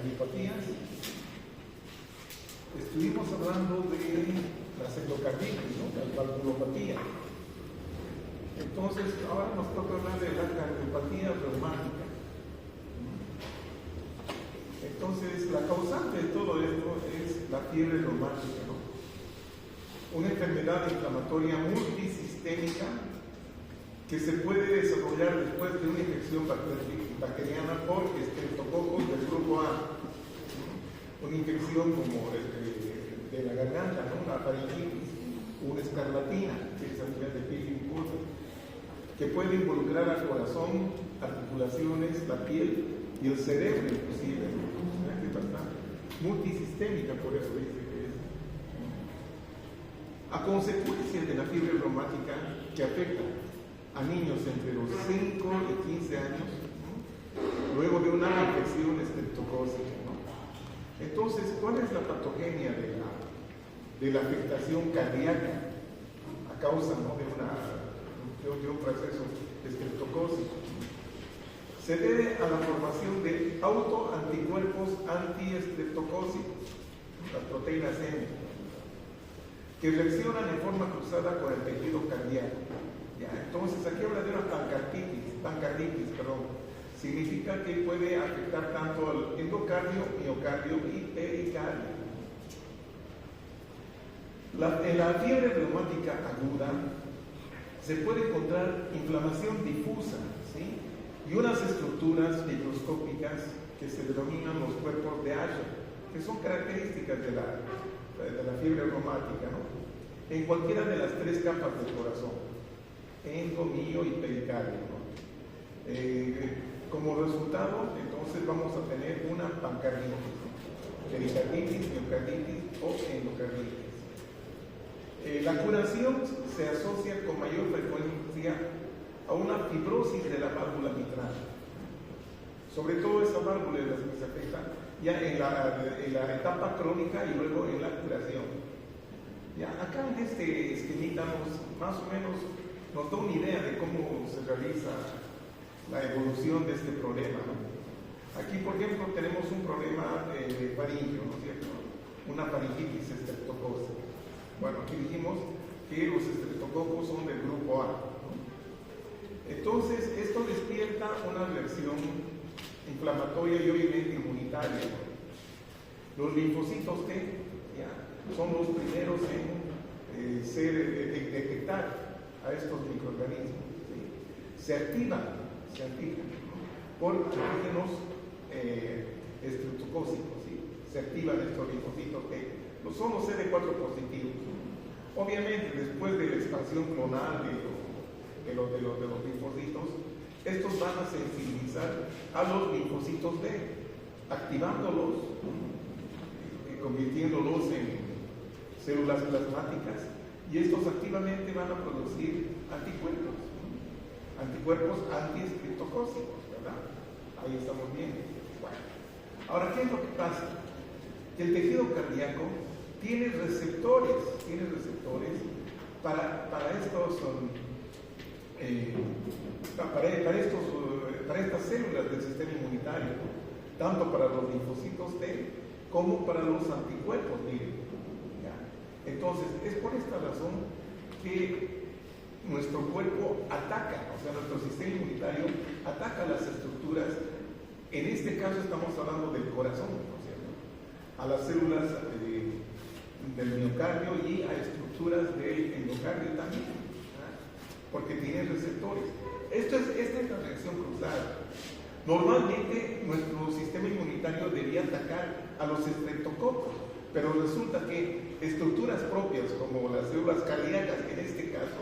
cardiopatías. Estuvimos hablando de las endocarditis, ¿no? La valvulopatía. Entonces, ahora nos toca hablar de la cardiopatía reumática. Entonces, la causante de todo esto es la fiebre reumática, ¿no? Una enfermedad inflamatoria multisistémica que se puede desarrollar después de una infección bacteriana por estreptococos del grupo A. Una infección como de la garganta, ¿no? Una faringitis, una escarlatina, que es a nivel de piel y mucosa, que puede involucrar al corazón, articulaciones, la piel y el cerebro inclusive. Es bastante multisistémica, por eso dice que es. A consecuencia de la fiebre reumática que afecta a niños entre los 5 y 15 años, ¿no? Luego de una infección estreptocócica, ¿no? Entonces, ¿cuál es la patogenia de la afectación cardíaca a causa, ¿no? de un proceso estreptocócico? Se debe a la formación de autoanticuerpos antiestreptocócicos, las proteínas M, que reaccionan en forma cruzada con el tejido cardíaco. ¿Ya? Entonces, aquí habla de una pancarditis, significa que puede afectar tanto al endocardio, miocardio y pericardio. En la fiebre reumática aguda se puede encontrar inflamación difusa, ¿sí? Y unas estructuras microscópicas que se denominan los cuerpos de Asher, que son características de la fiebre reumática, ¿no? En cualquiera de las tres capas del corazón, endo, mio y pericardio, ¿no? Como resultado, entonces vamos a tener una pancarditis, pericarditis, miocarditis o endocarditis. La curación se asocia con mayor frecuencia a una fibrosis de la válvula mitral. Sobre todo esa válvula es la que se afecta ya en la etapa crónica y luego en la curación. Ya, acá en este esquemita más o menos nos da una idea de cómo se realiza la evolución de este problema, ¿no? Aquí, por ejemplo, tenemos un problema de faringio, ¿no es cierto? Una faringitis estreptocócica. Bueno, aquí dijimos que los estreptococos son del grupo A, ¿no? Entonces, esto despierta una reacción inflamatoria y obviamente inmunitaria, ¿no? Los linfocitos T, ¿ya? Son los primeros en detectar a estos microorganismos, ¿sí? Se activan, ¿no? Por antígenos estreptocócicos, ¿sí? Se activan estos linfocitos T. Son los CD4 positivos. Obviamente, después de la expansión clonal de los linfocitos, estos van a sensibilizar a los linfocitos D, activándolos, convirtiéndolos en células plasmáticas, y estos activamente van a producir anticuerpos antiestreptocócicos, ¿verdad? Ahí estamos viendo. Bueno, ahora, ¿qué es lo que pasa? Que el tejido cardíaco tiene receptores para estas células del sistema inmunitario, tanto para los linfocitos T como para los anticuerpos, miren. ¿Ya? Entonces, es por esta razón que nuestro cuerpo ataca, o sea, nuestro sistema inmunitario ataca las estructuras. En este caso estamos hablando del corazón, ¿no es cierto? A las células del miocardio y a estructuras del endocardio también, ¿verdad? Porque tienen receptores. Esta es la reacción cruzada. Normalmente nuestro sistema inmunitario debía atacar a los estreptococos, pero resulta que estructuras propias como las células cardíacas, en este caso,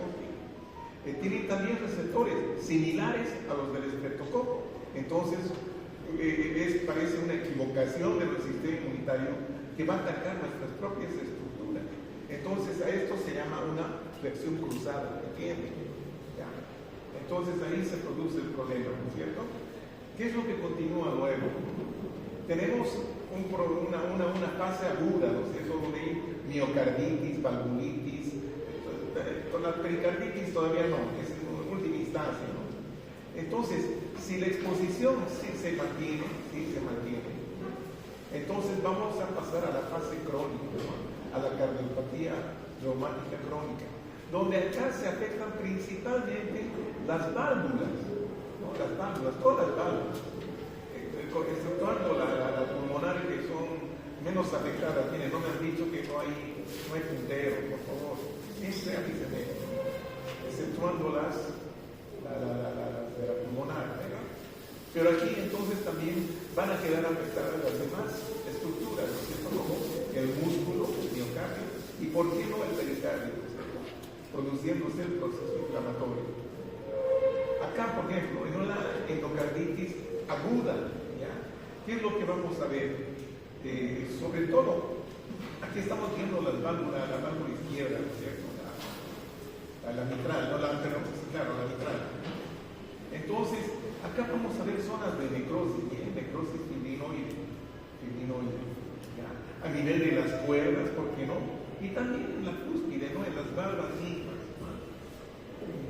tienen también receptores similares a los del estreptococo. Entonces, parece una equivocación del sistema inmunitario que va a atacar nuestras propias estructuras. Entonces, a esto se llama una reacción cruzada, ¿entienden? ¿Ya? Entonces, ahí se produce el problema, ¿no es cierto? ¿Qué es lo que continúa luego? Tenemos una fase aguda, ¿no es cierto? Donde miocarditis, valvulitis. Con la pericarditis todavía no, es en última instancia, ¿no? Entonces, si la exposición sí se mantiene, Entonces vamos a pasar a la fase crónica, ¿no? A la cardiopatía reumática crónica, donde acá se afectan principalmente las válvulas, ¿no? Las válvulas, todas las válvulas, exceptuando las pulmonares que son menos afectadas. Miren, no me han dicho que no hay puntero, por favor, siempre avísenme, exceptuando las de la pulmonar, ¿verdad? Pero aquí entonces también van a quedar afectadas las demás estructuras, ¿no es cierto? Como el músculo, el miocardio, y por qué no el pericardio, ¿no es cierto? Produciéndose el proceso inflamatorio. Acá, por ejemplo, en una endocarditis aguda, ¿ya? ¿Qué es lo que vamos a ver? Sobre todo, aquí estamos viendo las válvulas, la válvula izquierda, ¿no es cierto? La mitral, no la anterior, claro, la mitral. Entonces, acá vamos a ver zonas de necrosis, ¿bien? Necrosis fibrinoide, ¿ya? A nivel de las cuerdas, ¿por qué no? Y también en la cúspide, ¿no? En las válvulas mismas, ¿no?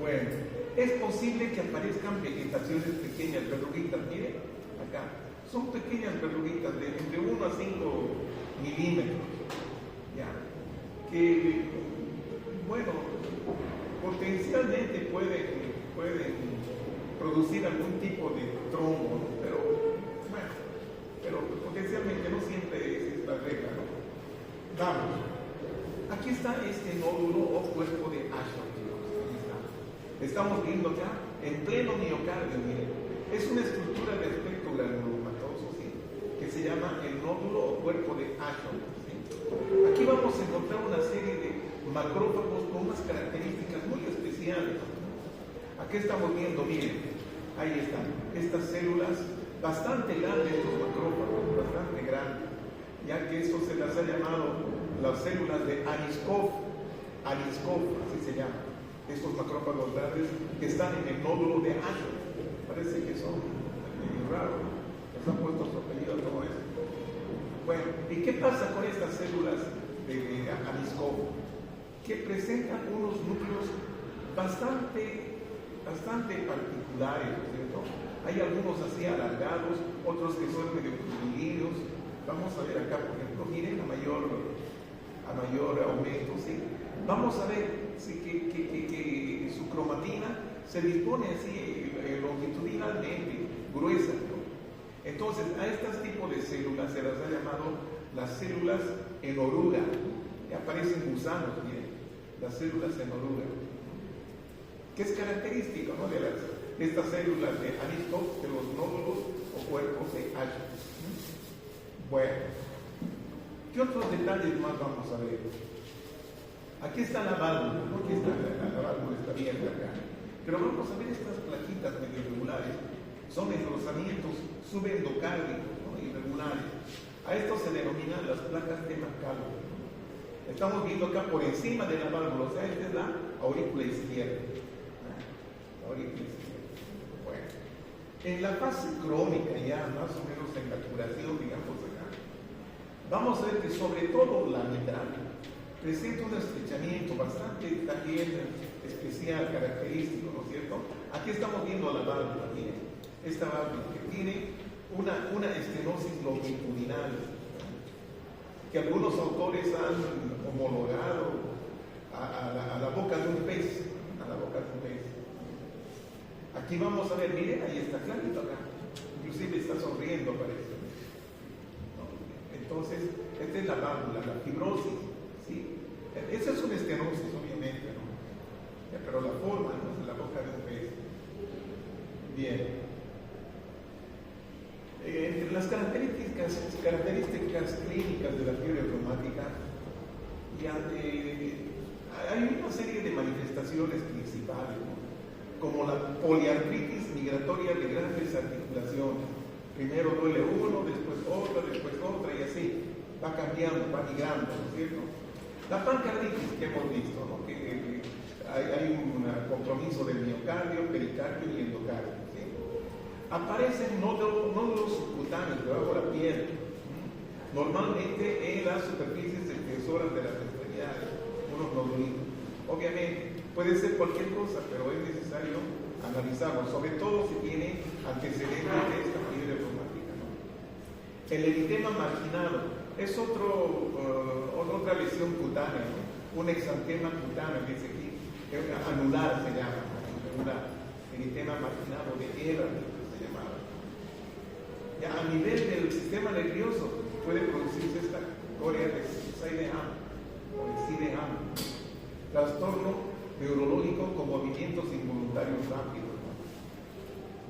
Bueno, es posible que aparezcan vegetaciones pequeñas, verruguitas, miren, acá. Son pequeñas verruguitas de entre 1 a 5 milímetros, ¿ya? Que, bueno, potencialmente pueden producir algún tipo de trombo, ¿no? Pero potencialmente no siempre es esta regla, ¿no? Vamos, aquí está este nódulo o cuerpo de Ashland, aquí está. Estamos viendo acá en pleno miocardio, miren, es una estructura de aspecto granulomatoso, ¿sí? Que se llama el nódulo o cuerpo de Ashland, ¿sí? Aquí vamos a encontrar una serie de macrófagos con unas características muy especiales. Aquí estamos viendo, miren, ahí están, estas células bastante grandes, estos macrófagos, bastante grandes, ya que eso se las ha llamado las células de Aniscoff, así se llaman, estos macrófagos grandes que están en el nódulo de Ashland. Parece que son medio raros, les han puesto su apellido a todo eso. Bueno, ¿y qué pasa con estas células de Aniscoff? Que presentan unos núcleos bastante particulares, ¿no es cierto? Hay algunos así alargados, otros que son medio curvilíneos. Vamos a ver acá, por ejemplo, miren a mayor aumento, ¿sí? Vamos a ver ¿sí? que su cromatina se dispone así longitudinalmente, gruesa, ¿no? Entonces, a estos tipos de células se las ha llamado las células en oruga. Y aparecen gusanos, miren, las células en oruga, que es característico, ¿no? De estas células de Aniscoff, de los nódulos o cuerpos de Ashland. Bueno, ¿qué otros detalles más vamos a ver? Aquí está la válvula, ¿no? Aquí está la válvula, está abierta acá. Pero vamos a ver estas plaquitas medio irregulares, son engrosamientos subendocárdicos, ¿no? Irregulares. A esto se denominan las placas de McCallum. Estamos viendo acá por encima de la válvula, o sea, esta es la aurícula izquierda. La aurícula izquierda. Bueno, en la fase crónica, ya más o menos en la curación, digamos acá, vamos a ver que sobre todo la mitral presenta un estrechamiento bastante también especial, característico, ¿no es cierto? Aquí estamos viendo la válvula, miren, esta válvula que tiene una estenosis longitudinal, que algunos autores han homologado a la boca de un pez, Aquí vamos a ver, miren, ahí está clarito acá, inclusive está sonriendo, parece. ¿No? Entonces, esta es la válvula, la fibrosis, ¿sí? Esa es una estenosis, obviamente, ¿no? Pero la forma, ¿no? Es la boca de un pez. Bien. Entre las características clínicas de la fiebre reumática, hay una serie de manifestaciones principales, ¿no? Como la poliartritis migratoria de grandes articulaciones. Primero duele uno, después otra, y así. Va cambiando, va migrando, ¿no es cierto? La pancarditis que hemos visto, ¿no? Que hay un compromiso del miocardio, pericardio y endocardio, ¿sí? Aparecen nódulos subcutáneos debajo de la piel, normalmente en las superficies extensoras de las extremidades, unos nodulitos. Obviamente, puede ser cualquier cosa, pero es necesario analizarlo, sobre todo si tiene antecedentes de esta fiebre reumática, ¿no? El eritema marginado es otra lesión cutánea, ¿no? Un exantema cutáneo, dice aquí, anular se llama, anular, eritema marginado de Ehrlich se llamaba. Ya a nivel del sistema nervioso puede producirse esta corea de Sideham o de Sideham, trastorno neurológico con movimientos involuntarios rápidos, ¿no?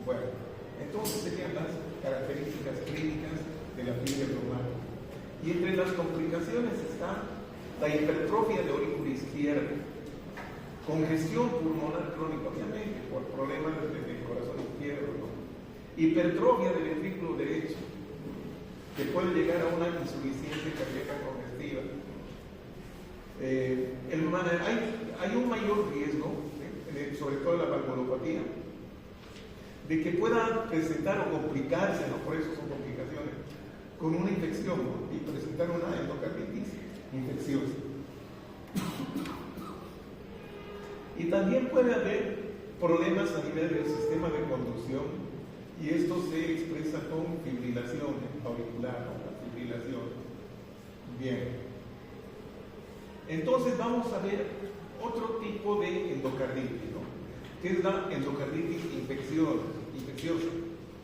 Bueno, entonces serían las características clínicas de la fiebre reumática. Y entre las complicaciones está la hipertrofia de aurícula izquierda, congestión pulmonar crónica, obviamente, por problemas del corazón izquierdo, ¿no? Hipertrofia del ventrículo derecho, que puede llegar a una insuficiencia cardíaca congestiva. Hay un mayor riesgo, sobre todo la valvulopatía, de que pueda presentar o complicarse, ¿no? Por eso son complicaciones, con una infección, ¿no? Y presentar una endocarditis infecciosa. Y también puede haber problemas a nivel del sistema de conducción, y esto se expresa con fibrilación auricular, ¿no? La fibrilación. Bien. Entonces vamos a ver otro tipo de endocarditis, ¿no? Que es la endocarditis infecciosa,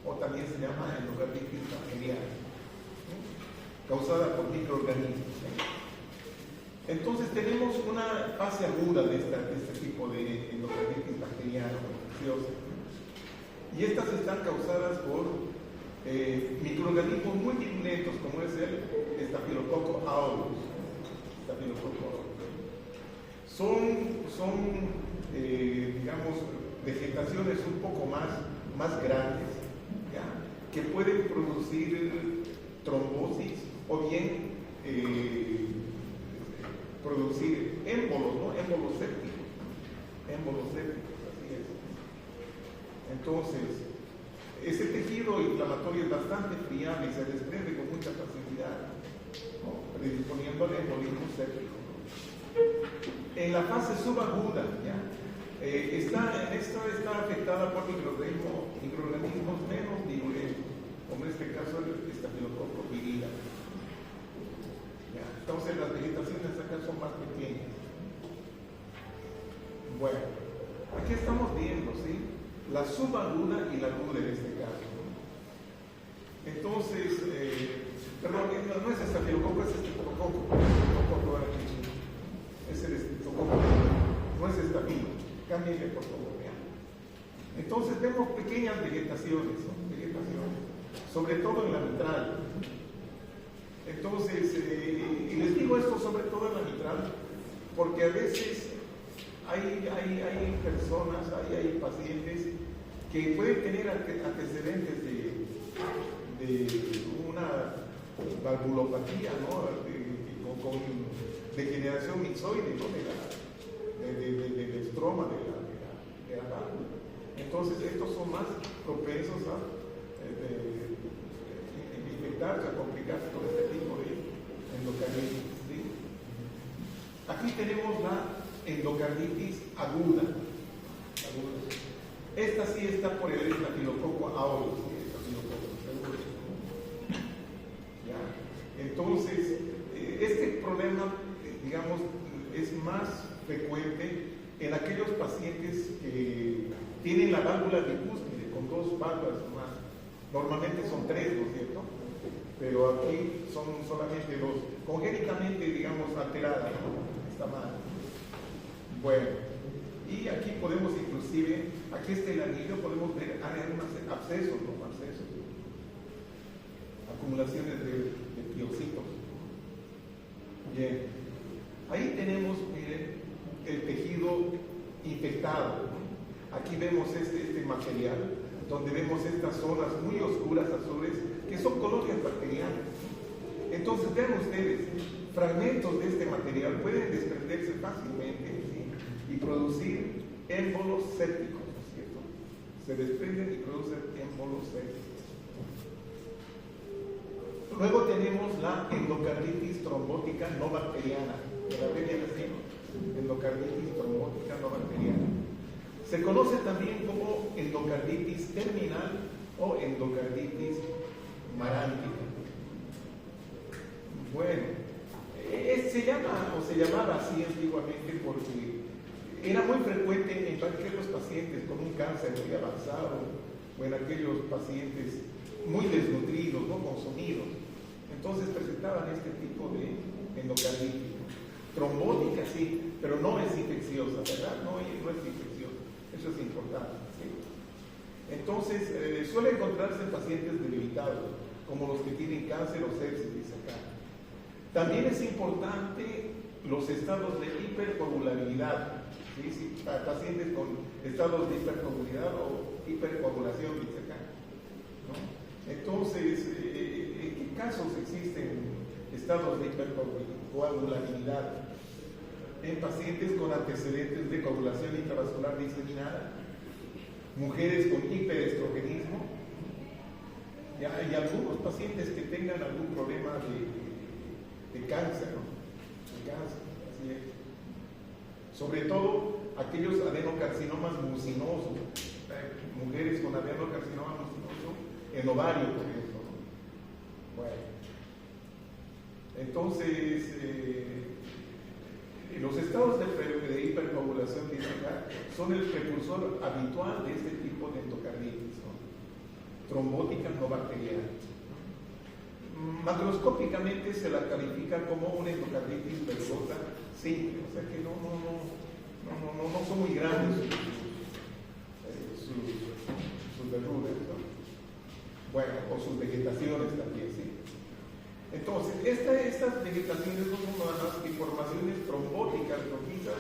o también se llama endocarditis bacteriana, ¿no? Causada por microorganismos, ¿no? Entonces tenemos una fase aguda de este tipo de endocarditis bacteriana o infecciosa, ¿no? Y estas están causadas por microorganismos muy virulentos, como es el Staphylococcus aureus. Son digamos, vegetaciones un poco más grandes, ¿ya? Que pueden producir trombosis o bien producir émbolos, ¿no? Émbolos sépticos, así es. Entonces, ese tejido inflamatorio es bastante friable y se desprende con mucha facilidad, ¿no? Predisponiendo al embolismo séptico, ¿no? En la fase subaguda, ¿ya? Esta está afectada por microorganismos menos virulentos, como en este caso el Staphylococcus virida. ¿Ya? Entonces las vegetaciones acá son más pequeñas. Bueno, aquí estamos viendo, ¿sí? La subaguda y la aguda en este caso, ¿no? Entonces, perdón, no es Staphylococcus, es Streptococcus. Es el Streptococcus, no es Staphylococcus. Cámbienle, por favor, vean. Entonces vemos pequeñas vegetaciones, ¿no? Sobre todo en la mitral. Entonces, y les digo esto sobre todo en la mitral, porque a veces hay personas, hay pacientes que pueden tener antecedentes de una valvulopatía, ¿no? Con degeneración mixoide, ¿no? Del estroma de la válvula. Entonces, estos son más propensos a infectarse, a complicarse con este tipo de endocarditis, ¿sí? Aquí tenemos la endocarditis aguda. Esta sí está por el Staphylococcus aureus, ¿ya? Entonces, este problema, digamos, es más frecuente en aquellos pacientes que tienen la válvula bicúspide con dos válvulas más. Normalmente son tres, ¿no es cierto? Pero aquí son solamente dos, congénitamente, digamos, alteradas, ¿no? Está mal. Bueno, y aquí podemos inclusive, aquí está el anillo, podemos ver abscesos, ¿no? Abscesos, acumulaciones de piocitos. Bien, ahí tenemos, miren, el tejido infectado, ¿no? Aquí vemos este material, donde vemos estas zonas muy oscuras azules, que son colonias bacterianas. Entonces, vean ustedes, fragmentos de este material pueden desprenderse fácilmente, ¿sí? Y producir émbolos sépticos, ¿no es cierto? Se desprenden y producen émbolos sépticos. Luego tenemos la endocarditis trombótica no bacteriana, que la abrevian así, ¿no? Endocarditis trombótica no bacteriana. Se conoce también como endocarditis terminal o endocarditis marántica. se llamaba así antiguamente porque era muy frecuente en aquellos pacientes con un cáncer muy avanzado o en aquellos pacientes muy desnutridos, no consumidos. Entonces presentaban este tipo de endocarditis. Trombótica sí, pero no es infecciosa, ¿verdad? No es infecciosa. Eso es importante. ¿Sí? Entonces, suele encontrarse en pacientes debilitados, como los que tienen cáncer o sepsis, dice acá. También es importante los estados de hipercoagulabilidad. ¿Sí? Sí, pacientes con estados de hipercoagulabilidad o hipercoagulación, dice acá. ¿No? Entonces, ¿en qué casos existen estados de hipercoagulabilidad? En pacientes con antecedentes de coagulación intravascular diseminada, mujeres con hiperestrogenismo, y algunos pacientes que tengan algún problema de cáncer, ¿no? De cáncer, así es. Sobre todo aquellos adenocarcinomas mucinosos, mujeres con adenocarcinoma mucinoso en ovario, por ejemplo, ¿no? Bueno, entonces, los estados de hipercoagulación, dice acá, son el precursor habitual de este tipo de endocarditis, ¿no? Trombótica no bacteriana. Macroscópicamente se la califica como una endocarditis verrugosa simple, o sea que no son muy grandes sus verrugas, ¿no? Bueno, o sus vegetaciones también, ¿sí? Entonces, estas vegetaciones son unas deformaciones trombóticas rojizas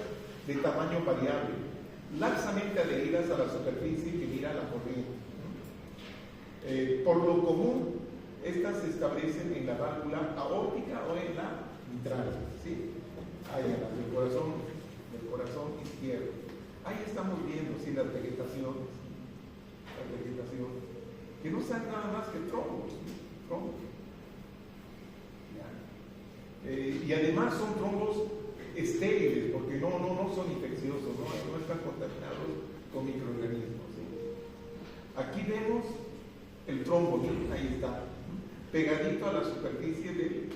de tamaño variable, laxamente adheridas a la superficie que mira la corriente. Por lo común, estas se establecen en la válvula aórtica o en la mitral, ¿sí? Ahí en la del corazón izquierdo. Ahí estamos viendo, ¿sí? Las vegetaciones, que no sean nada más que trombos, ¿no? Y además son trombos estériles, porque no son infecciosos, no están contaminados con microorganismos, ¿sí? Aquí vemos el trombo, ¿sí? Ahí está, pegadito a la superficie de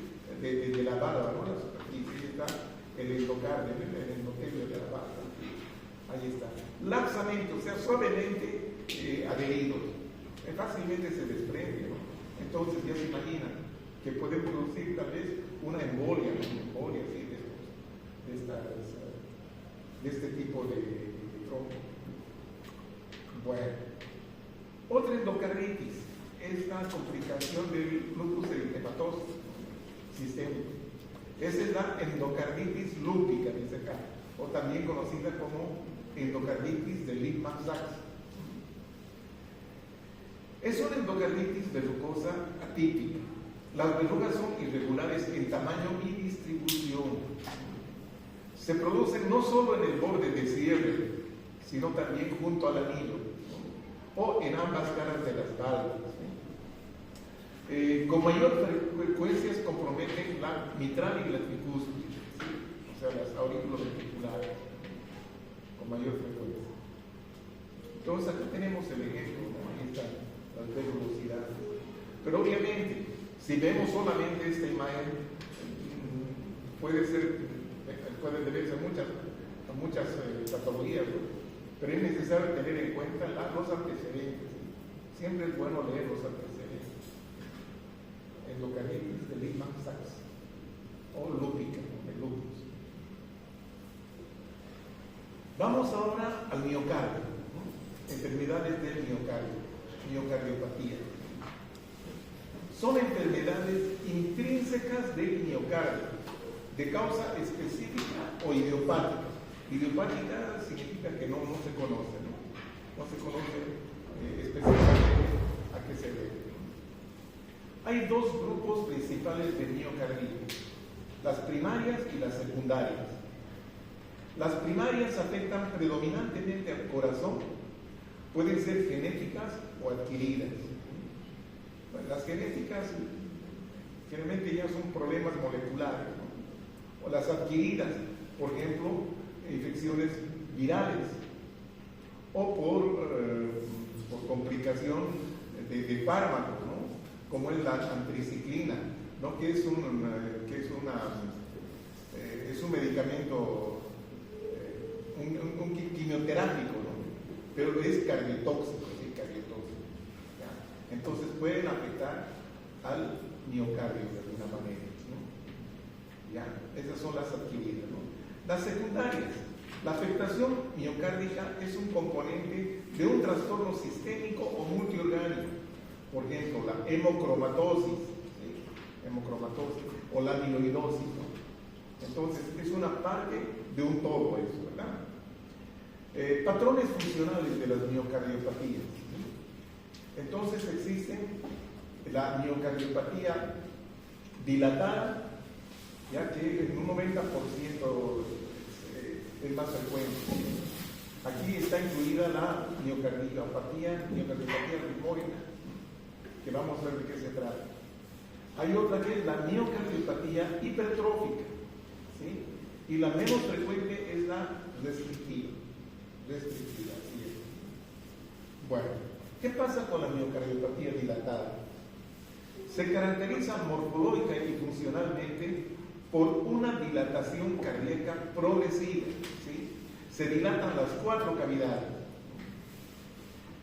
la válvula, ¿no? La superficie está el endocardio, el endotelio de la válvula. Ahí está. Laxamente, o sea, suavemente adheridos. Fácilmente se desprende, ¿no? Entonces ya se imaginan que puede producir tal vez una embolia, ¿sí? de este tipo de trombo. Bueno, otra endocarditis es la complicación del lupus eritematoso sistémico. Esa es la endocarditis lúpica, dice acá, o también conocida como endocarditis de Lippmann-Sachs. Es una endocarditis verrucosa atípica. Las verrugas son irregulares en tamaño y distribución. Se producen no solo en el borde de cierre, sino también junto al anillo, ¿no? O en ambas caras de las válvulas, ¿sí? Con mayor frecuencia se comprometen la mitral y la tricúspide, ¿sí? O sea, las auriculoventriculares, con mayor frecuencia. Entonces, acá tenemos el ejemplo, ¿no? Ahí están las velocidades. Pero obviamente, si vemos solamente esta imagen, puede deberse a muchas patologías, ¿no? Pero es necesario tener en cuenta los antecedentes. Siempre es bueno leer los antecedentes. Endocarditis de Lippmann-Sachs o lúpica, el lupus. Vamos ahora al miocardio, ¿no? Enfermedades del miocardiopatía. Son enfermedades intrínsecas del miocardio, de causa específica o idiopática. Idiopática significa que no se conoce, ¿no? No se conoce específicamente a qué se debe. Hay dos grupos principales de miocarditis, las primarias y las secundarias. Las primarias afectan predominantemente al corazón, pueden ser genéticas o adquiridas. Bueno, las genéticas generalmente ya son problemas moleculares, ¿no? O las adquiridas, por ejemplo, infecciones virales o por complicación de fármacos, ¿no? Como es la antriciclina, ¿no? que es una es un medicamento, un quimioterápico, ¿no? Pero es cardiotóxico, ¿sí? Cardiotóxico, ¿ya? Entonces pueden afectar al miocardio de alguna manera, ¿no? ¿Ya? Esas son las adquiridas, ¿no? Las secundarias. La afectación miocárdica es un componente de un trastorno sistémico o multiorgánico. Por ejemplo, la hemocromatosis, ¿sí? Hemocromatosis o la amiloidosis, ¿no? Entonces, es una parte de un todo eso, ¿verdad? Patrones funcionales de las miocardiopatías, ¿sí? Entonces, existen la miocardiopatía dilatada, ya que en un 90% es más frecuente. Aquí está incluida la miocardiopatía ritmógena, que vamos a ver de qué se trata. Hay otra que es la miocardiopatía hipertrófica, ¿sí? Y la menos frecuente es la restrictiva, así es. Bueno, ¿qué pasa con la miocardiopatía dilatada? Se caracteriza morfológica y funcionalmente por una dilatación cardíaca progresiva, ¿sí? Se dilatan las 4 cavidades,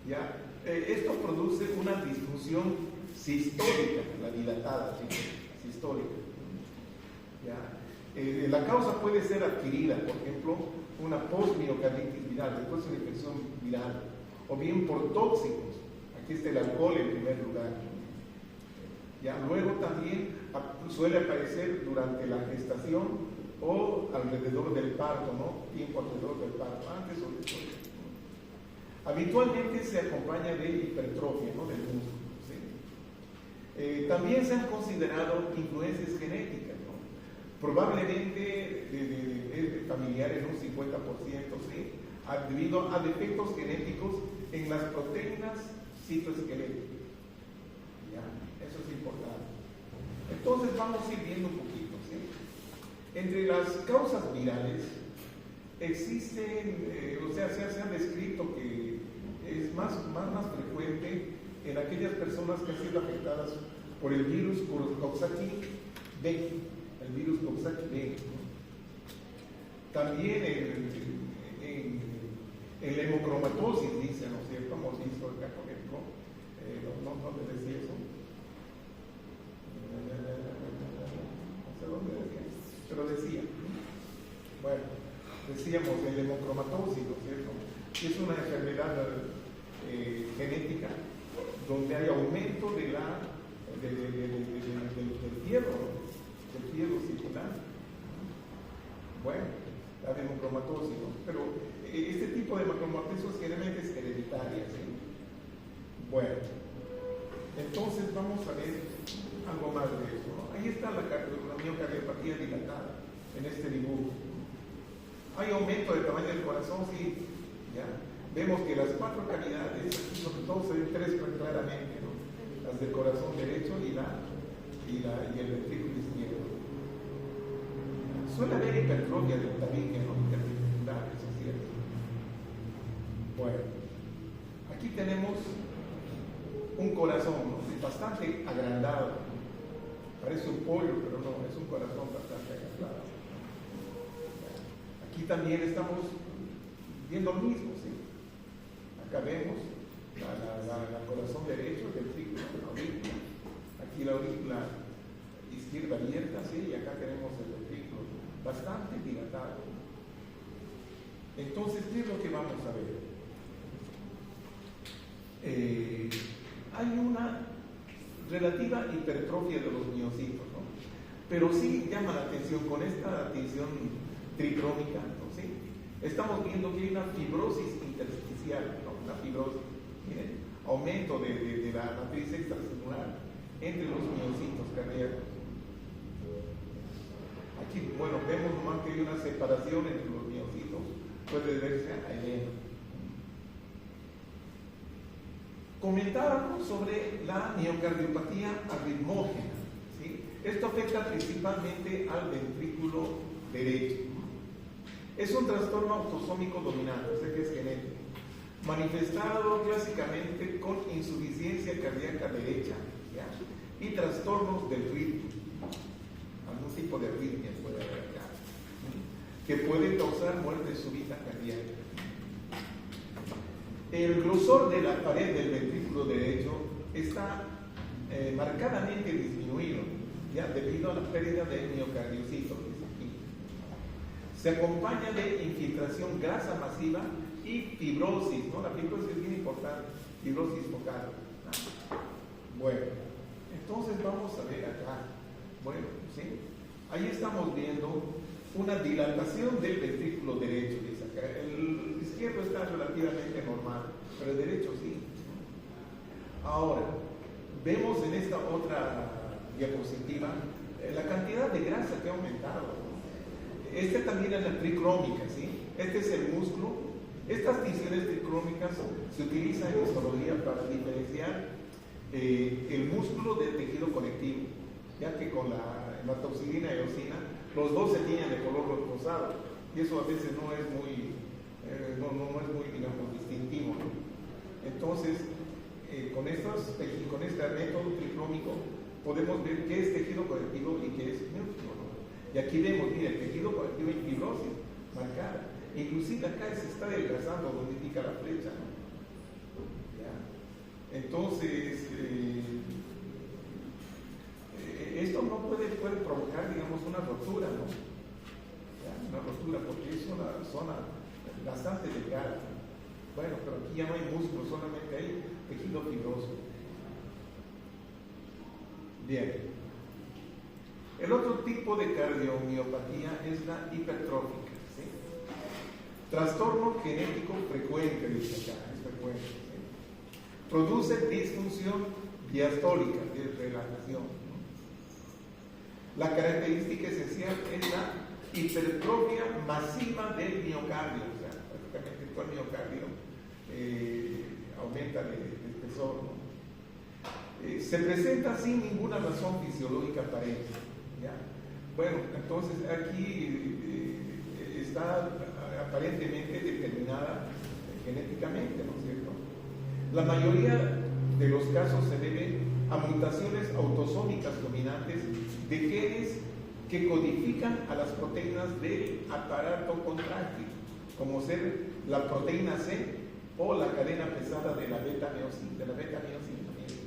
¿ya? Esto produce una disfunción sistólica, la dilatada, ¿sí? Sistólica, ¿ya? La causa puede ser adquirida, por ejemplo, una postmiocarditis viral, después de una infección viral, o bien por tóxicos. Aquí está el alcohol en primer lugar. ¿Ya? Luego también suele aparecer durante la gestación o alrededor del parto, ¿no? Tiempo alrededor del parto, antes o después. Habitualmente se acompaña de hipertrofia, ¿no? Del músculo, ¿sí? También se han considerado influencias genéticas, ¿no? Probablemente es familiar en un 50%, ¿sí? Debido a defectos genéticos en las proteínas citoesqueléticas. ¿Ya? Eso es importante. Entonces vamos a ir viendo un poquito, ¿sí? Entre las causas virales existen, se ha descrito que es más frecuente en aquellas personas que han sido afectadas por el virus Coxsackie-B, el virus Coxsackie-B, ¿no? También en la hemocromatosis, dice, ¿no es cierto? Hemos visto acá, por ejemplo, no te decía eso. No sé dónde decía, pero decía. Bueno, decíamos en la hemocromatosis, ¿no es cierto? Que es una enfermedad genética donde hay aumento del fierro circular. Bueno, la hemocromatosis, ¿no? Pero este tipo de hemocromatosis generalmente es hereditaria, ¿sí? Bueno, entonces vamos a ver algo más de eso, ¿no? Ahí está la miocardiopatía dilatada en este dibujo. Hay aumento del tamaño del corazón, sí, ¿ya? Vemos que las 4 cavidades, sobre todo se ven 3 claramente, ¿no? Las del corazón derecho y el ventrículo izquierdo. Suele haber hipertrofia del tabique, ¿no? Interventricular, eso es cierto. Bueno, aquí tenemos un corazón, ¿no? Bastante agrandado. Parece un pollo, pero no, es un corazón bastante agrandado. Aquí también estamos viendo lo mismo, ¿sí? Acá vemos la corazón derecho, el ventrículo, la aurícula. Aquí la aurícula izquierda abierta, ¿sí? Y acá tenemos el ventrículo bastante dilatado. Entonces, ¿qué es lo que vamos a ver? Hay una relativa hipertrofia de los miocitos, ¿no? Pero sí llama la atención con esta tinción tricrónica, ¿no? ¿Sí? Estamos viendo que hay una fibrosis intersticial, ¿no? Una fibrosis, miren, aumento de la matriz extracelular entre los miocitos cardíacos. Aquí, bueno, vemos nomás que hay una separación entre los miocitos, puede verse ahí. Comentábamos sobre la miocardiopatía arritmógena, ¿sí? Esto afecta principalmente al ventrículo derecho. Es un trastorno autosómico dominante, o sea que es genético, manifestado clásicamente con insuficiencia cardíaca derecha, ¿ya? Y trastornos del ritmo. Algún tipo de arritmia puede haber acá. que puede causar muerte súbita cardíaca. El grosor de la pared del ventrículo derecho está marcadamente disminuido, ya debido a la pérdida de miocardiocitos. Se acompaña de infiltración grasa masiva y fibrosis, ¿no? La fibrosis es bien importante, fibrosis focal. Bueno, entonces vamos a ver acá. Bueno, ¿sí? Ahí estamos viendo una dilatación del ventrículo derecho, dice acá. El izquierdo está relativamente normal, pero el derecho sí. Ahora, vemos en esta otra diapositiva la cantidad de grasa que ha aumentado. Esta también es la tricrómica, ¿sí? Este es el músculo. Estas tinciones tricrómicas se utilizan en histología para diferenciar el músculo del tejido conectivo, ya que con la hematoxilina y eosina los dos se tiñen de color rosado, y eso a veces no es muy, digamos, distintivo, ¿no? Entonces, con este método tricrómico podemos ver qué es tejido conectivo y qué es músculo, ¿no? Y aquí vemos, mira, el tejido conectivo y fibrosis marcada. Inclusive acá se está adelgazando donde indica la flecha, ¿no? ¿Ya? Entonces, esto no puede provocar, digamos, una rotura, ¿no? ¿Ya? Una rotura, porque es una zona bastante delgada. Bueno, pero aquí ya no hay músculo, solamente hay tejido fibroso. Bien. El otro tipo de cardiomiopatía es la hipertrófica, ¿sí? Trastorno genético frecuente, dice acá, es frecuente, ¿sí? Produce disfunción diastólica, de relajación, ¿no? La característica esencial es la hipertrofia masiva del miocardio, o sea, prácticamente todo el miocardio aumenta de espesor, ¿no? Se presenta sin ninguna razón fisiológica aparente, ¿ya? Bueno, entonces aquí está aparentemente determinada genéticamente, ¿no es cierto? La mayoría de los casos se deben a mutaciones autosómicas dominantes de genes que codifican a las proteínas del aparato contráctil, como ser la proteína C o la cadena pesada de la beta-miosina. También es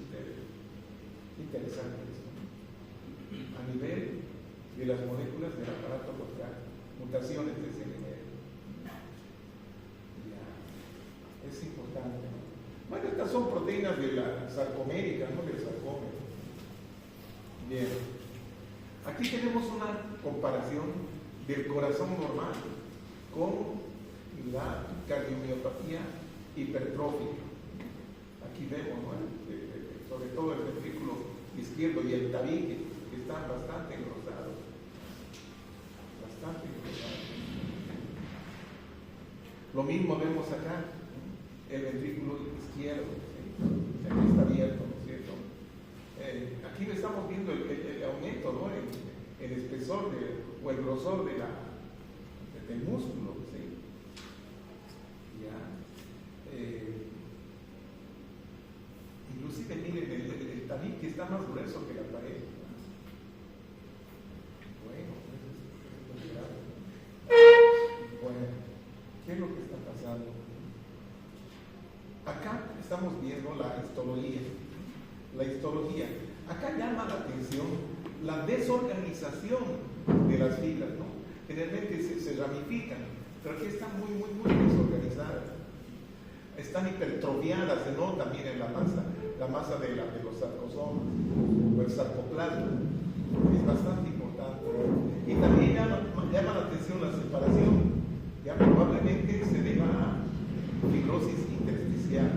interesante esto, ¿no? A nivel de las moléculas del aparato contráctil, mutaciones de ese nivel. Ya, es importante, ¿no? Bueno, estas son proteínas de la sarcomérica, ¿no? Del sarcómero. Bien. Aquí tenemos una comparación del corazón normal con la cardiomiopatía hipertrófica. Aquí vemos, ¿no? Sobre todo el ventrículo izquierdo y el tabique, que están bastante engrosados. Bastante engrosados. Lo mismo vemos acá, ¿no? El ventrículo izquierdo, ¿sí? Aquí está abierto, ¿no es cierto? Aquí estamos viendo el aumento, ¿no? El espesor o el grosor del músculo, ¿sí? Ya. Inclusive miren el tabique está más grueso que la pared. Bueno, eso es grave. Bueno, ¿qué es lo que está pasando? Acá estamos viendo la histología. La histología. Acá llama la atención la desorganización de las fibras, ¿no? Generalmente se ramifican, pero aquí están muy desorganizadas. Están hipertrofiadas, se nota también en la masa de los sarcosomas o el sarcoplasma. Es bastante importante. Y también llama la atención la separación. Ya probablemente se deba a fibrosis intersticial.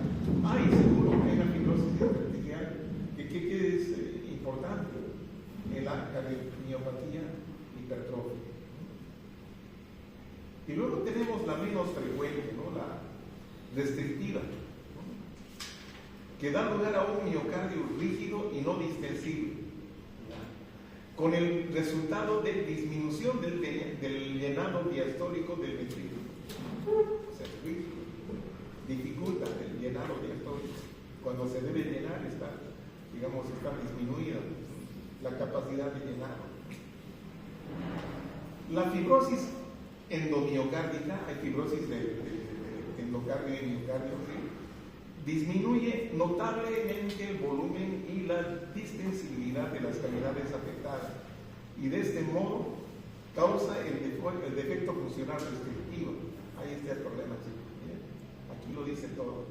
Y seguro que hay una fibrosis intersticial que es importante en la cardiomiopatía hipertrófica. Y luego tenemos la menos frecuente, ¿no? La restrictiva, ¿no? Que da lugar a un miocardio rígido y no distensible, ¿ya? Con el resultado de disminución del llenado diastólico del ventrículo. O sea, dificulta el llenado diastólico. Cuando se debe llenar está disminuida la capacidad de llenado. La fibrosis endomiocárdica, hay fibrosis de endocardio y miocardio, ¿sí? Disminuye notablemente el volumen y la distensibilidad de las cavidades afectadas y de este modo causa el defecto funcional restrictivo. Ahí está el problema, chicos. Aquí lo dice todo.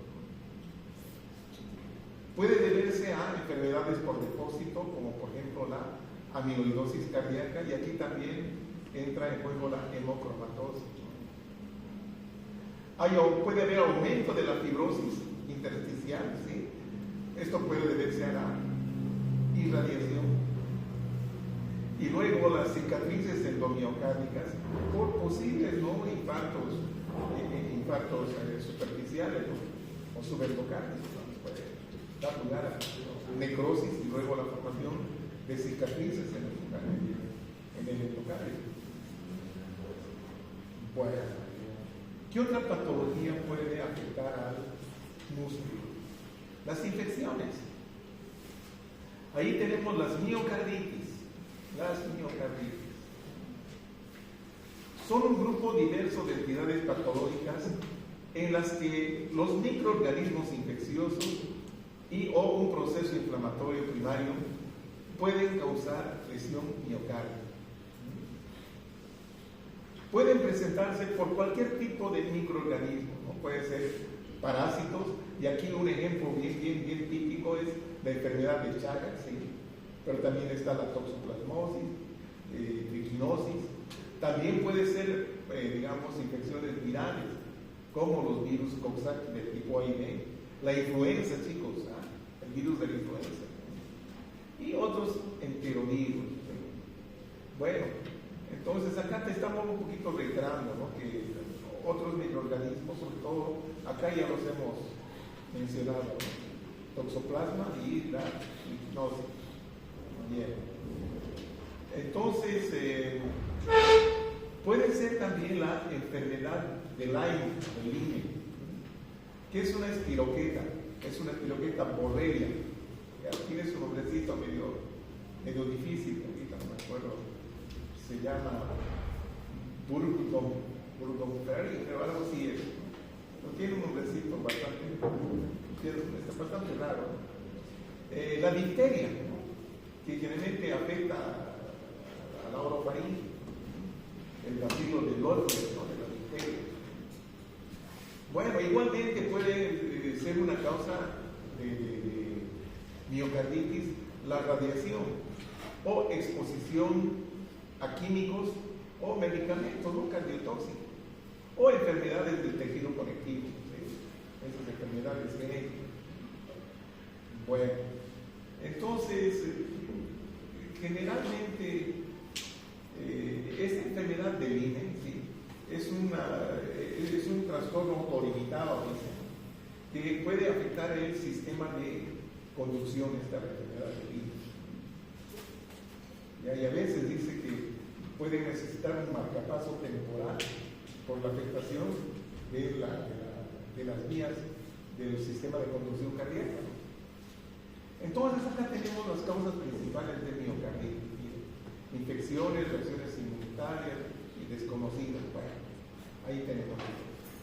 Puede deberse a enfermedades por depósito, como por ejemplo la amiloidosis cardíaca, y aquí también entra en juego la hemocromatosis. Puede haber aumento de la fibrosis intersticial, ¿sí? Esto puede deberse a la irradiación. Y luego las cicatrices endomiocárdicas por posibles infartos superficiales, ¿no? O subendocárdicos, ¿no? Puede dar lugar a necrosis y luego la formación de cicatrices en el endocardio. Bueno, ¿qué otra patología puede afectar al músculo? Las infecciones. Ahí tenemos las miocarditis. Las miocarditis son un grupo diverso de entidades patológicas en las que los microorganismos infecciosos o un proceso inflamatorio primario pueden causar lesión miocardio. Pueden presentarse por cualquier tipo de microorganismo, ¿no? Puede ser parásitos, y aquí un ejemplo bien típico es la enfermedad de Chagas, ¿sí? Pero también está la toxoplasmosis, triquinosis. También puede ser, infecciones virales, como los virus Coxsackie del tipo A y B, la influenza, chicos, el virus de la influenza, y otros enterovirus, ¿sí? Bueno, entonces acá te estamos un poquito reiterando, ¿no? Que otros microorganismos, sobre todo, acá ya los hemos mencionado, ¿no? Toxoplasma y la triquinosis. Bien. Entonces, puede ser también la enfermedad de Lyme, que es una espiroqueta borrelia. Tiene su nombrecito medio difícil, ahorita no me acuerdo, se llama Burgdorferi, pero algo así es. Pero tiene un nombrecito bastante raro. La difteria, ¿no? Que generalmente afecta a la orofaringe, el bacilo de Lodge, ¿no? De la difteria. Bueno, igualmente puede ser una causa de miocarditis la radiación o exposición a químicos o medicamentos, ¿no? Cardiotóxicos, o enfermedades del tejido conectivo, ¿sí? Esas enfermedades genéticas. Bueno, entonces, generalmente, esta enfermedad de Lyme, ¿sí? es un trastorno autolimitado, dicen, que puede afectar el sistema de conducción esta enfermedad de Lyme. Y a veces dice que puede necesitar un marcapaso temporal por la afectación de las vías del sistema de conducción cardíaca. Entonces acá tenemos las causas principales de miocarditis: infecciones, reacciones inmunitarias y desconocidas. Bueno, ahí tenemos.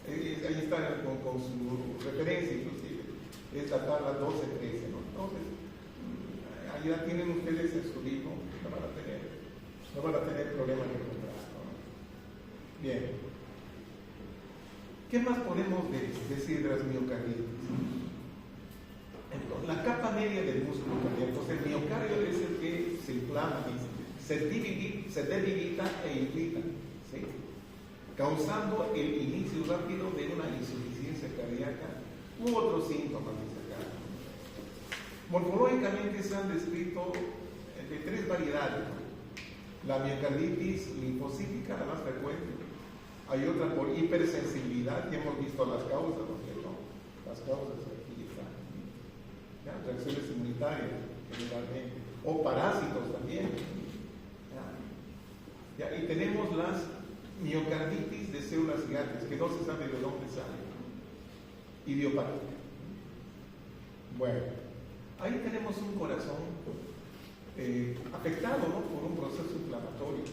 Ahí está con su referencia, inclusive. Es la tabla 12-13, ¿no? Entonces, ahí ya tienen ustedes en su libro, no van a tener problemas de encontrar, ¿no? Bien. ¿Qué más podemos decir de las miocarditis? Entonces, la capa media del músculo cardíaco, el miocardio es el que se inflama, se debilita e irrita, ¿sí? Causando el inicio rápido de una insuficiencia cardíaca u otros síntomas de acá. Morfológicamente se han descrito de tres variedades, ¿no? La miocarditis linfocítica, la más frecuente. Hay otra por hipersensibilidad, ya hemos visto las causas, ¿no? Las causas aquí están. ¿Ya? Reacciones inmunitarias, generalmente. O parásitos también. ¿Ya? Y tenemos las miocarditis de células gigantes, que no se sabe de dónde salen. Idiopática. Bueno, ahí tenemos un corazón afectado, ¿no? Por un proceso inflamatorio.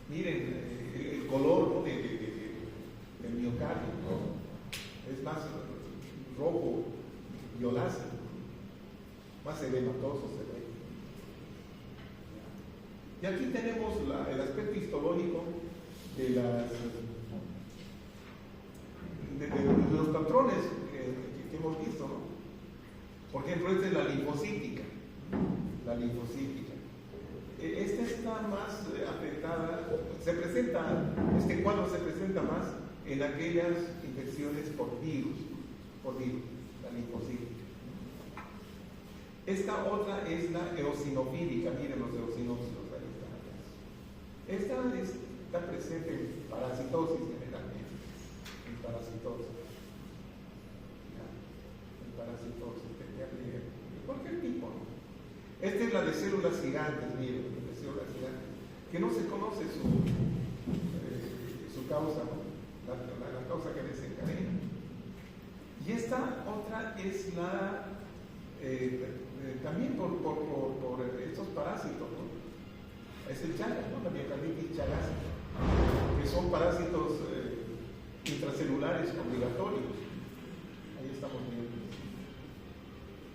Miren el color, ¿no? de el miocardio, ¿no? Es más rojo, violáceo, más edematoso se ve. Y aquí tenemos el aspecto histológico de los patrones que hemos visto, ¿no? Por ejemplo, esta es la linfocítica. La linfocítica. Esta está más afectada, este cuadro se presenta más en aquellas infecciones por virus, la linfocítica. Esta otra es la eosinofílica, miren los eosinófilos, ahí está. Esta está presente en parasitosis generalmente, en parasitosis, de cualquier tipo, ¿no? Esta es la de células gigantes, miren, de células gigantes, que no se conoce su causa, ¿no? La causa que desencadena. Y esta otra es la también por estos parásitos, ¿no? Es el Chagas, ¿no? La miocarditis chagásica, que son parásitos intracelulares obligatorios. Ahí estamos viendo.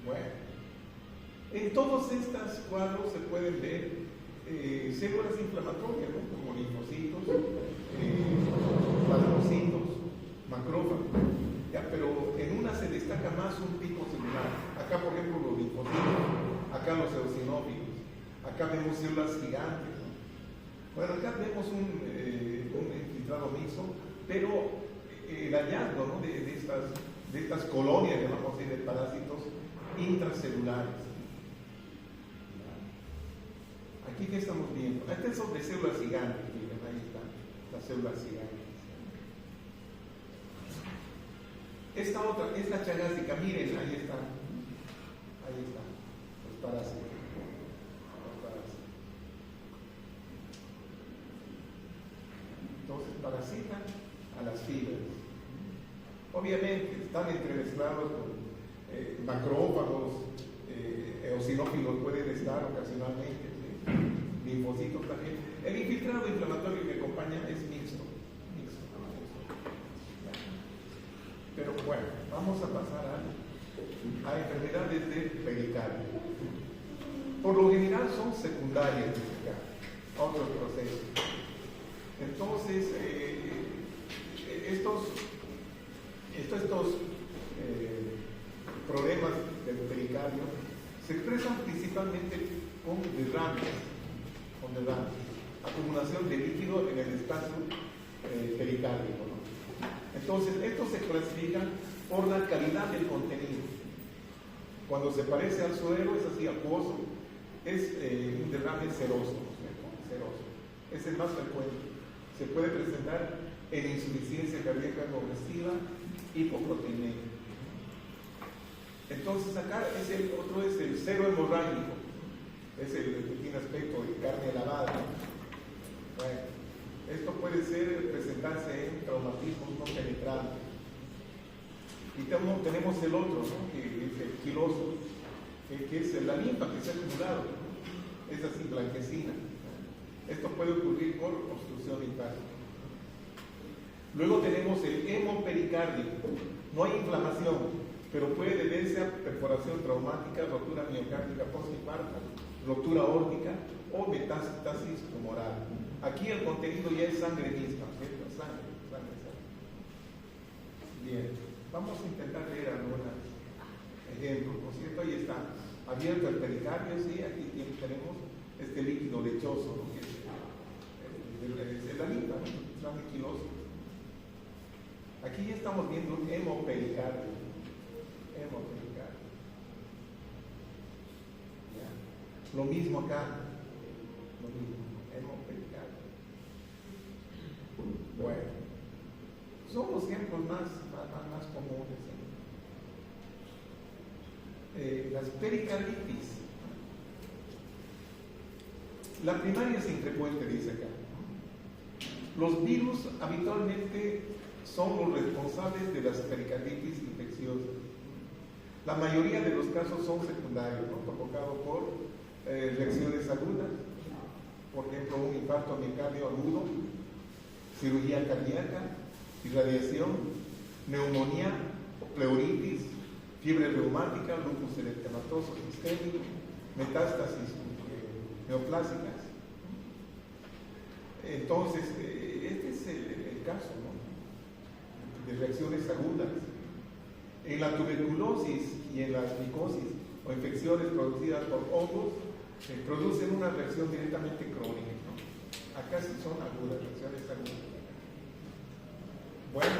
Bueno, en todos estos cuadros se pueden ver células inflamatorias, ¿no? Como linfocitos, plasmocitos, macrófagos. Ya, pero en una se destaca más un tipo celular. Acá, por ejemplo, los linfocitos, acá los eosinófilos, acá vemos células gigantes, ¿no? Bueno, acá vemos un infiltrado mixto, pero el hallazgo, ¿no? de estas colonias, llamamos así, de parásitos intracelulares. Aquí, ¿qué estamos viendo? Estas son de células gigantes, miren, ahí están las células gigantes. Esta otra es la chagásica, miren, ahí está, los parásitos. Entonces parasitan a las fibras. Obviamente están entremezclados con macrófagos, eosinófilos pueden estar ocasionalmente, ¿sí? Linfocitos también. El infiltrado inflamatorio que acompaña es mixto. Pero bueno, vamos a pasar a enfermedades del pericardio. Por lo general son secundarias a otros procesos. Entonces, estos problemas del pericardio se expresan principalmente con derrames, acumulación de líquido en el espacio pericárdico, ¿no? Entonces, estos se clasifican por la calidad del contenido. Cuando se parece al suero, es así acuoso, es un derrame seroso, es el más frecuente. Se puede presentar en insuficiencia cardíaca progresiva, hipoproteinemia. Entonces acá otro es el cero hemorrágico, es el que tiene aspecto de carne lavada. Bueno, esto puede presentarse en traumatismos no penetrales. Y tenemos el otro, ¿no? Que es el quiloso, que es la linfa que se ha acumulado, ¿no? Es así, blanquecina. Esto puede ocurrir por obstrucción hepática. Luego tenemos el hemopericardio. No hay inflamación, pero puede deberse a perforación traumática, rotura miocárdica postinfarto, ruptura aórtica o metástasis tumoral. Aquí el contenido ya es sangre misma, ¿cierto? Sangre. Bien, vamos a intentar leer algunos ejemplos, ¿no es cierto? Ahí está, abierto el pericardio, sí, aquí tenemos este líquido lechoso, ¿no? Que es la linfa, ¿no? Sangre quilosa. Aquí ya estamos viendo un hemopericardio. ¿Ya? Lo mismo acá, hemopericardio. Bueno, son los ejemplos más comunes. Las pericarditis. La primaria es infrecuente, dice acá. Los virus habitualmente son los responsables de las pericarditis infecciosas. La mayoría de los casos son secundarios, ¿no? Provocados por reacciones agudas, por ejemplo, un infarto miocardio agudo, cirugía cardíaca irradiación, neumonía, pleuritis, fiebre reumática, lupus eritematoso sistémico, metástasis neoplásicas. Entonces, este es el caso, ¿no?, de reacciones agudas. En la tuberculosis y en las micosis o infecciones producidas por hongos, producen una reacción directamente crónica, ¿no? Acá sí son agudas, reacciones agudas. Bueno,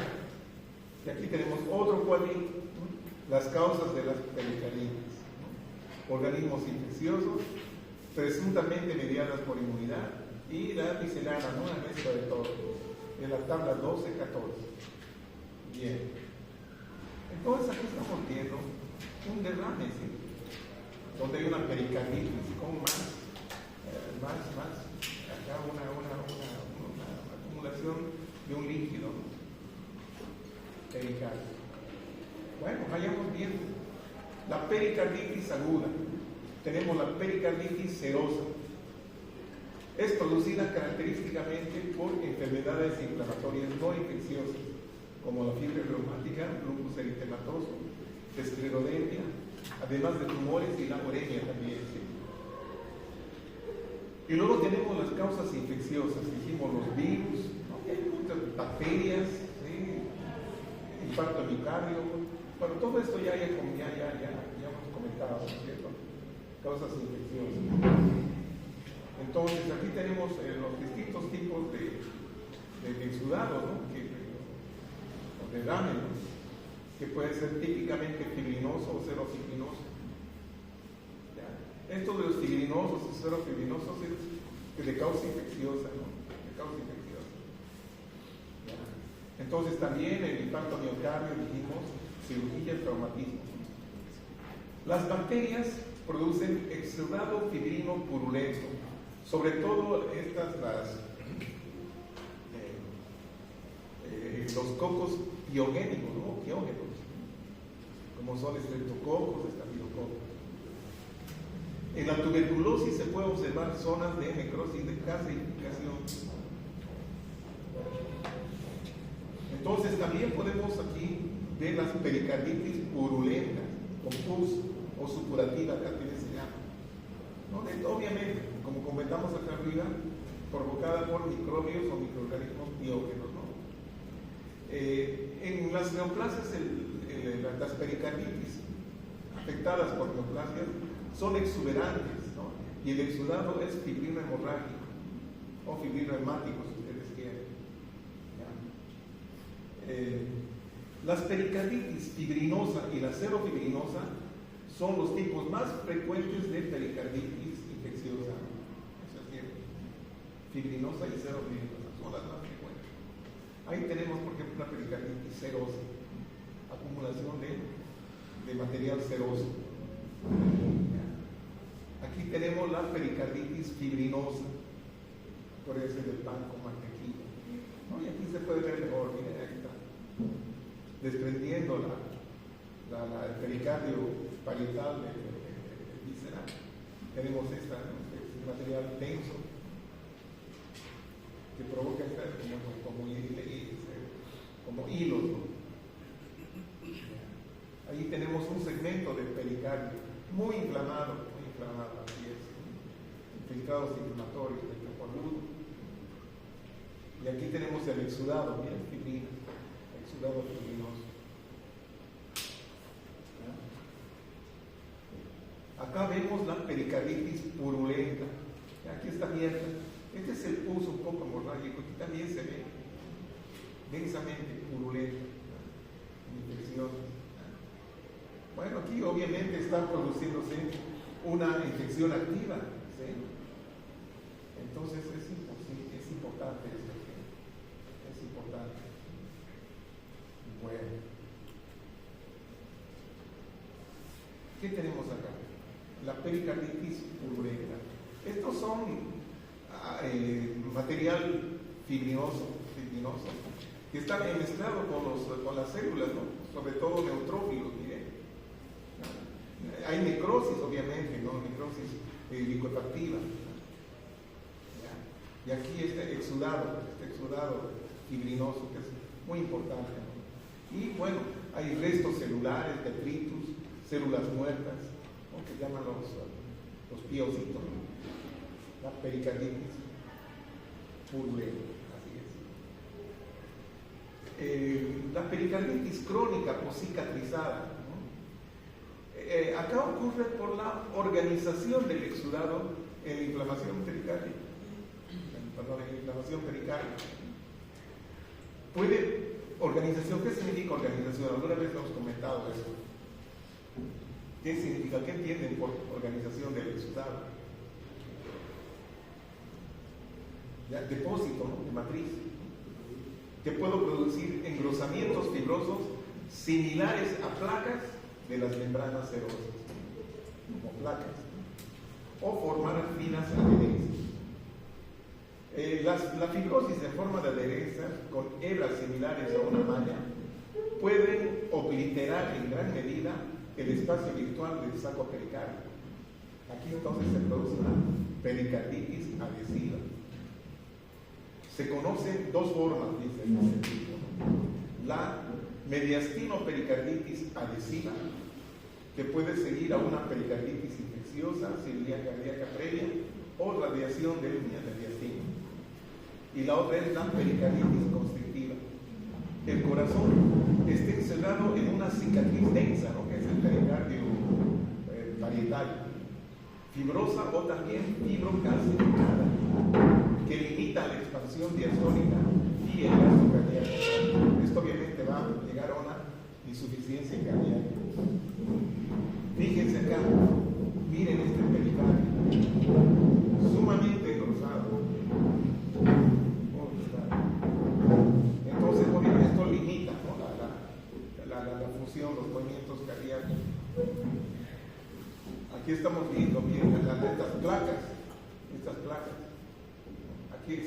y aquí tenemos otro cuadrito, ¿no?, las causas de las pericarditis, ¿no?, organismos infecciosos, presuntamente mediadas por inmunidad, y la miscelánea, ¿no?, la mezcla de todo, en la tabla 12-14. Bien. Entonces aquí estamos viendo un derrame, ¿sí?, donde hay una pericarditis con más, acá una acumulación de un líquido, ¿no?, pericardio. Bueno, vayamos viendo. La pericarditis aguda. Tenemos la pericarditis serosa. Es producida característicamente por enfermedades inflamatorias no infecciosas, como la fiebre reumática, lupus eritematoso, esclerodermia, además de tumores y la uremia también, ¿sí? Y luego tenemos las causas infecciosas, dijimos los virus, ¿no?, hay muchas bacterias, ¿sí?, infarto de miocardio. Bueno, todo esto ya hemos comentado, ¿no es cierto? Causas infecciosas. Entonces, aquí tenemos los distintos tipos de exudado, ¿no?, o de derrame, ¿no?, que puede ser típicamente fibrinoso o serofibrinoso. Esto de los fibrinosos y serofibrinosos es de causa infecciosa, ¿no?, de causa infecciosa. Entonces, también el infarto miocardio, dijimos, cirugía y traumatismo. Las bacterias producen exudado fibrino purulento, sobre todo estas, los cocos piogénicos, ¿no?, piógenos, como son estreptococos, estafilococos. En la tuberculosis se puede observar zonas de necrosis de calcificación. Entonces también podemos aquí ver las pericarditis purulentas, con pus o supurativa, acá también se llama, ¿no? Obviamente, como comentamos acá arriba, provocada por microbios o microorganismos biógenos, ¿no? En las neoplasias, las pericarditis afectadas por neoplasias son exuberantes, ¿no?, y el exudado es fibrino hemorrágico o fibrino hemático, si ustedes quieren. Las pericarditis fibrinosa y la serofibrinosa son los tipos más frecuentes de pericarditis infecciosa. Eso es cierto. Fibrinosa y serofibrinosa son las más frecuentes. Ahí tenemos, por ejemplo, la pericarditis serosa, acumulación de material seroso. Aquí tenemos la pericarditis fibrinosa, por ese del pan con mantequilla, ¿no? Y aquí se puede ver mejor, miren, ahí está, desprendiendo el pericardio parietal de víscera. Tenemos este material denso que provoca estar como hilos, ¿no? Ahí tenemos un segmento del pericardio muy inflamado, así es, infiltrados inflamatorios, y aquí tenemos el exudado, miren, fibrina, exudado fibrinoso. Acá vemos la pericarditis purulenta, aquí está abierta. Este es el pus un poco hemorrágico, aquí también se ve densamente purulenta, infecciosa. Bueno, aquí obviamente está produciéndose una infección activa, ¿sí? Entonces es importante esto, es importante. Bueno, ¿qué tenemos acá? La pericarditis purulenta. Estos son material fibrinoso, que está mezclado con las células, ¿no?, sobre todo neutrófilos, miren. Hay necrosis, obviamente, ¿no?, necrosis licoactiva. Y aquí este exudado fibrinoso, que es muy importante, ¿no? Y bueno, hay restos celulares, detritus, células muertas, ¿no? Que llaman los piocitos, ¿no? La pericarditis purulenta, así es. La pericarditis crónica o cicatrizada, ¿no? Acá ocurre por la organización del exudado en la inflamación pericárdica. Perdón, en la inflamación pericárdica. Organización, ¿qué significa organización? Alguna vez hemos comentado eso. ¿Qué significa? ¿Qué entienden por organización del exudado? Ya, depósito, ¿no? De matriz. Que puedo producir engrosamientos fibrosos similares a placas de las membranas serosas, como placas, o formar finas adherencias. La fibrosis en forma de adherencia con hebras similares a una malla pueden obliterar en gran medida el espacio virtual del saco pericárdico. Aquí entonces se produce una pericarditis adhesiva. Se conocen dos formas, dice el científico. La mediastino-pericarditis adhesiva, que puede seguir a una pericarditis infecciosa, cirugía cardíaca previa o radiación del mediastino. Y la otra es la pericarditis constrictiva. El corazón está encerrado en una cicatriz densa, ¿no? Que es el pericardio parietal, fibrosa o también fibrocalcificada, que limita la expansión diastólica y el gasto cardíaco. Esto obviamente va a llegar a una insuficiencia cardíaca. Fíjense acá, miren este pericardio, sumamente engrosado. Entonces, obviamente, esto limita, ¿no? la función, los movimientos cardíacos. Aquí estamos viendo bien estas placas. Aquí,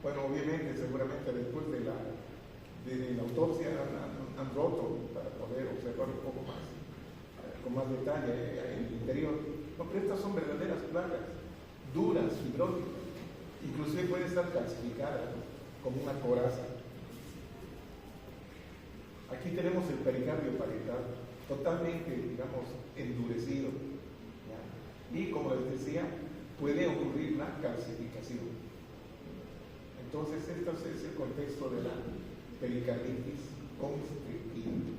bueno, obviamente, seguramente después de la autopsia han roto para poder observar un poco más, con más detalle en el interior. No, pero estas son verdaderas placas, duras, fibróticas. Inclusive puede estar calcificada, ¿no? Como una coraza. Aquí tenemos el pericardio parietal, totalmente, digamos, endurecido, ¿ya? Y como les decía, puede ocurrir la calcificación. Entonces, este es el contexto de la pericarditis constrictiva.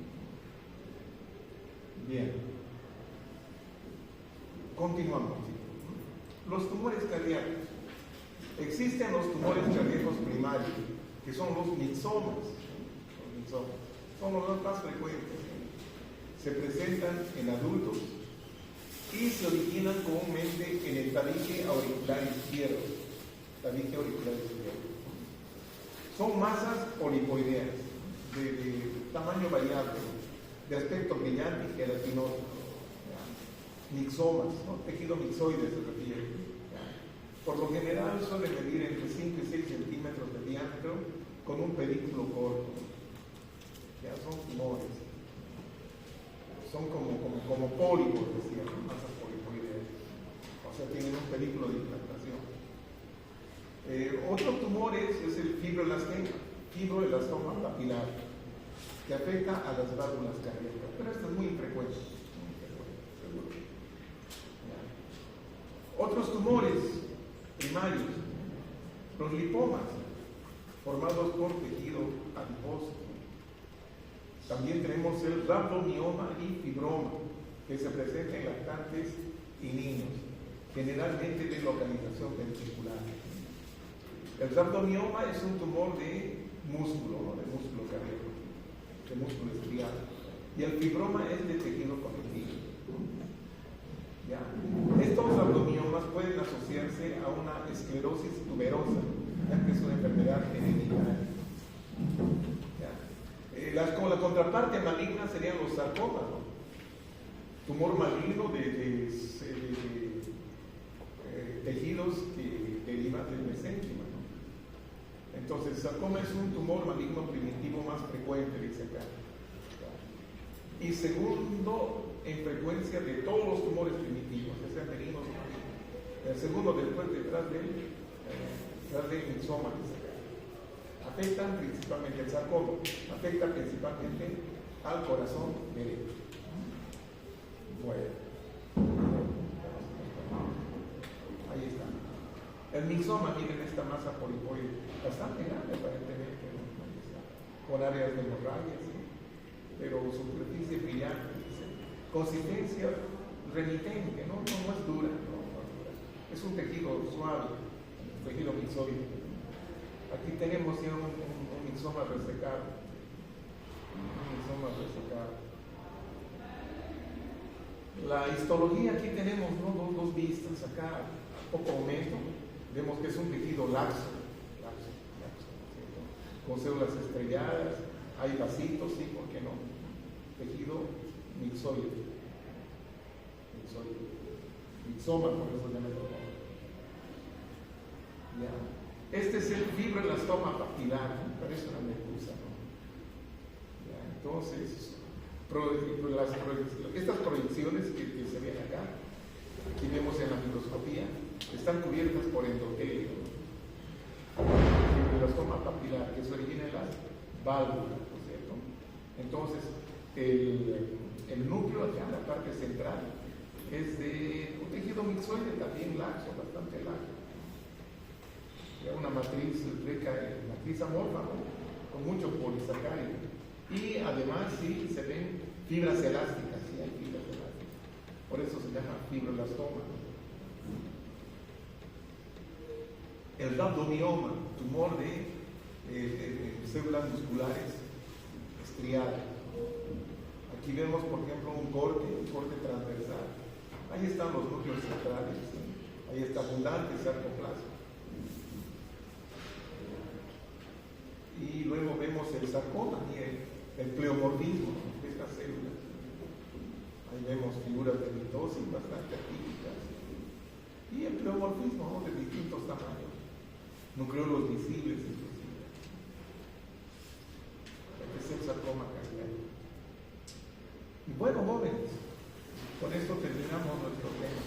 Bien. Continuamos. Los tumores cardíacos. Existen los tumores cardíacos primarios, que son los mixomas. Son los más frecuentes. Se presentan en adultos y se originan comúnmente en el tabique auricular izquierdo. Son masas polipoideas de tamaño variable, de aspecto brillante y gelatinoso. Mixomas, ¿no? Tejido mixoide se refiere. Por lo general suele medir entre 5 y 6 centímetros de diámetro con un pedículo corto. Ya son tumores. Son como pólipos, decíamos, masas polipoideas. O sea, tienen un pedículo de implantación. Otro tumor es el fibroelastoma papilar, que afecta a las válvulas cardíacas, pero esto es muy infrecuente. Seguro. Otros tumores primarios, los lipomas, formados por tejido adiposo. También tenemos el rhabdomioma y fibroma, que se presenta en lactantes y niños, generalmente de localización ventricular. El rhabdomioma es un tumor de músculo, ¿no? De músculo cardíaco, de músculo estriado. Y el fibroma es de tejido conectivo. ¿Ya? Estos rhabdomiomas pueden asociarse a una esclerosis tuberosa, ya que es una enfermedad hereditaria. Como la contraparte maligna serían los sarcomas, ¿no? Tumor maligno de tejidos que derivan del mesénquima, ¿no? Entonces, sarcoma es un tumor maligno primitivo más frecuente, dice acá. Y segundo en frecuencia de todos los tumores primitivos, que sean benignos o malignos. El segundo después detrás del mixoma, dice acá. afectan principalmente el sarcoma, afecta principalmente al corazón derecho. Bueno, ahí está. El mixoma, miren esta masa polipoide, bastante grande aparentemente, ¿no? Ahí está, con áreas de hemorragia, ¿sí? Pero superficie brillante, ¿sí? Consistencia remitente, ¿no? No es dura, no es dura. Es un tejido suave, un tejido mixoide. Aquí tenemos ya un mixoma resecado. La histología, aquí tenemos, ¿no? dos vistas acá, poco aumento. Vemos que es un tejido laxo, ¿cierto? Con células estrelladas, hay vasitos, sí, ¿por qué no? Tejido mixoide. Mixoma, por eso ya me tocó. Ya. Este es el fibroelastoma papilar, ¿no? Parece una medusa, ¿no? Ya, entonces, estas proyecciones que se ven acá, aquí vemos en la microscopía, están cubiertas por endotelio. El fibroelastoma papilar, que se origina en las válvulas, ¿no es cierto? Entonces, el núcleo acá, la parte central, es de un tejido mixoide también laxo, bastante laxo. Ya una matriz rica en matriz amorfa, ¿no? Con mucho polisacárido. Y además sí se ven fibras elásticas, sí hay fibras elásticas. Por eso se llama fibroelastoma. El rhabdomioma, tumor de células musculares estriadas. Aquí vemos, por ejemplo, un corte transversal. Ahí están los núcleos centrales, ¿sí? Ahí está abundante sarcoplasma. Y luego vemos el sarcoma y el pleomorfismo de estas células. Ahí vemos figuras de mitosis bastante atípicas. Y el pleomorfismo, ¿no? De distintos tamaños. Nucleolos visibles, inclusive. Este es el sarcoma cardíaco. Y bueno, jóvenes, con esto terminamos nuestro tema.